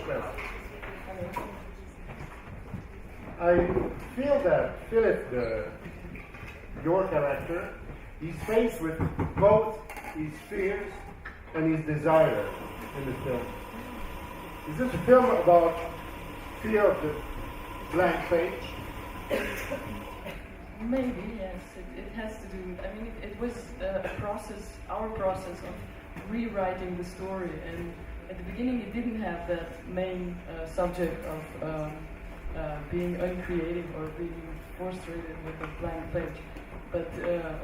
Well, I feel that Philip, your character, is faced with both his fears and his desires in the film. Is this a film about fear of the blank page? Maybe, yes. It has to do. I mean, it was a process, our process of rewriting the story. And at the beginning, it didn't have that main subject of being uncreative or being frustrated with a blank page. But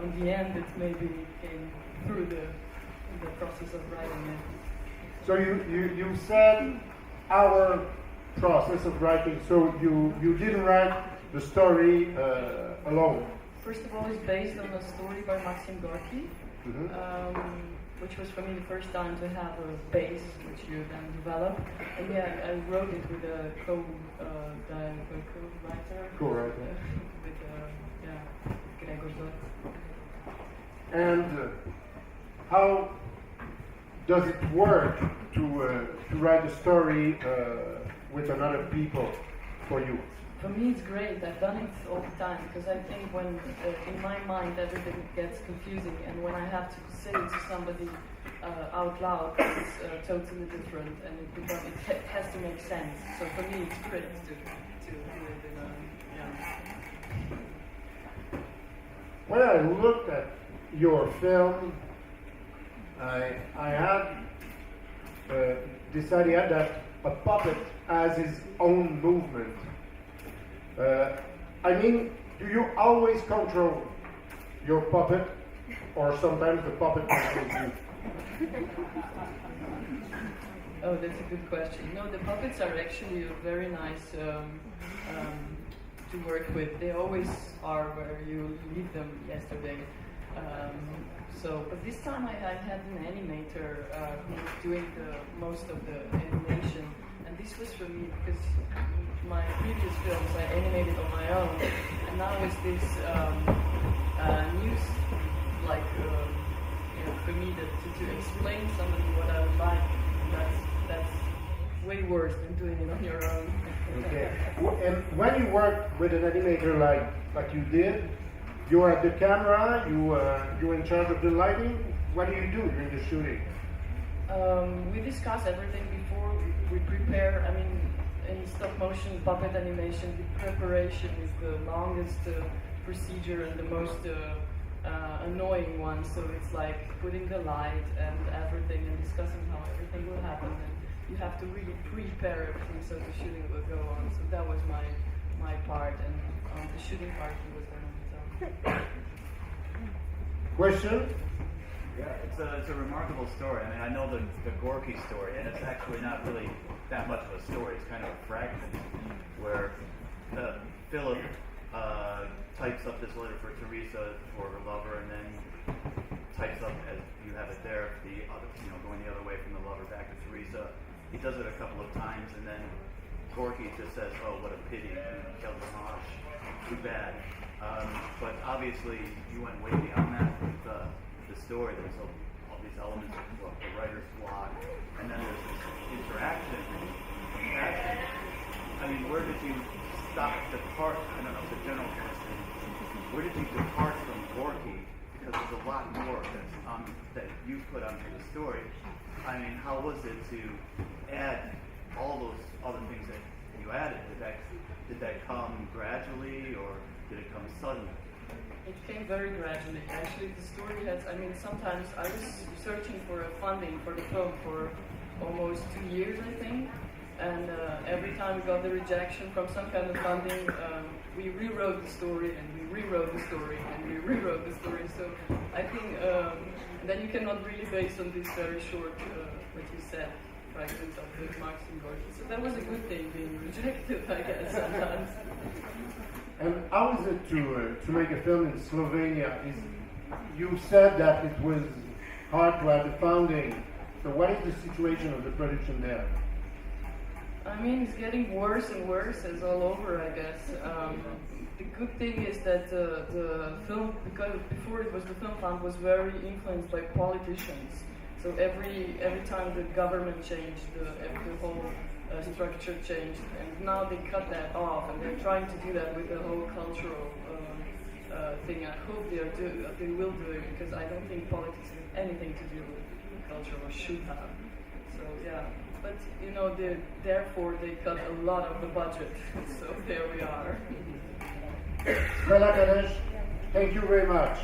on the end, it maybe came through the process of writing it. So you said our process of writing. So you didn't write the story alone. First of all, it's based on a story by Maxim Gorky, which was for me the first time to have a base, which you then develop. And yeah, I wrote it with a co-writer. Co-writer. With Cadez. And how does it work to write a story with another people for you? For me, it's great. I've done it all the time because I think when, in my mind, everything gets confusing, and when I have to say it to somebody out loud, it's totally different, and it has to make sense. So for me, it's great to do it in a, When I looked at your film, I had this idea that a puppet has his own movement. I mean, do you always control your puppet, or sometimes the puppet controls you? Oh, that's a good question. No, the puppets are actually very nice to work with. They always are where you leave them yesterday. But this time I had an animator who was doing most of the animation, and this was for me because my previous films I animated on my own, and now it's this news, like for me to explain somebody what I would like. That's way worse than doing it on your own. Okay. And when you work with an animator like you did, you're at the camera, you're in charge of the lighting. What do you do during the shooting? We discuss everything before we prepare. I mean, in stop motion puppet animation, the preparation is the longest procedure and the most annoying one. So it's like putting the light and everything and discussing how everything will happen. And you have to really prepare everything so the shooting will go on. So that was my part, and the shooting part he was done on his own. Question? Yeah, it's a remarkable story. I mean, I know the Gorky story, and it's actually not really that much of a story. It's kind of a fragment where Philip types up this letter for Teresa for her lover, and then types up, as you have it there, the other, going the other way from the lover back to Teresa. He does it a couple of times, and then Gorky just says, "Oh, what a pity, killed Dimash. Too bad." But obviously, you went way beyond that with the story. There's all these elements of the writer's block, and then there's this interaction. I mean, where did you depart? I don't know, it's a general question. Where did you depart from Gorky? Because there's a lot more that you put onto the story. I mean, how was it to add all those other things that you added? Did that come gradually, or did it come suddenly? It came very gradually. Actually, the story has, sometimes I was searching for funding for the film for almost 2 years, I think. And every time we got the rejection from some kind of funding, we rewrote the story, and we rewrote the story, and we rewrote the story. So I think then you cannot really base on this very short, what you said, fragment of the Maxim Gorky. So that was a good thing, being rejected, I guess, sometimes. And how is it to make a film in Slovenia? You said that it was hard to have the funding. So what is the situation of the production there? I mean, it's getting worse and worse, as all over, I guess. The good thing is that the film, because before it was the film fund, was very influenced by politicians. So every time the government changed, the whole structure changed, and now they cut that off, and they're trying to do that with the whole cultural thing. I hope they will do it, because I don't think politics has anything to do with culture, or should have. So yeah, but therefore they cut a lot of the budget. So there we are. Stella, Cadez, thank you very much.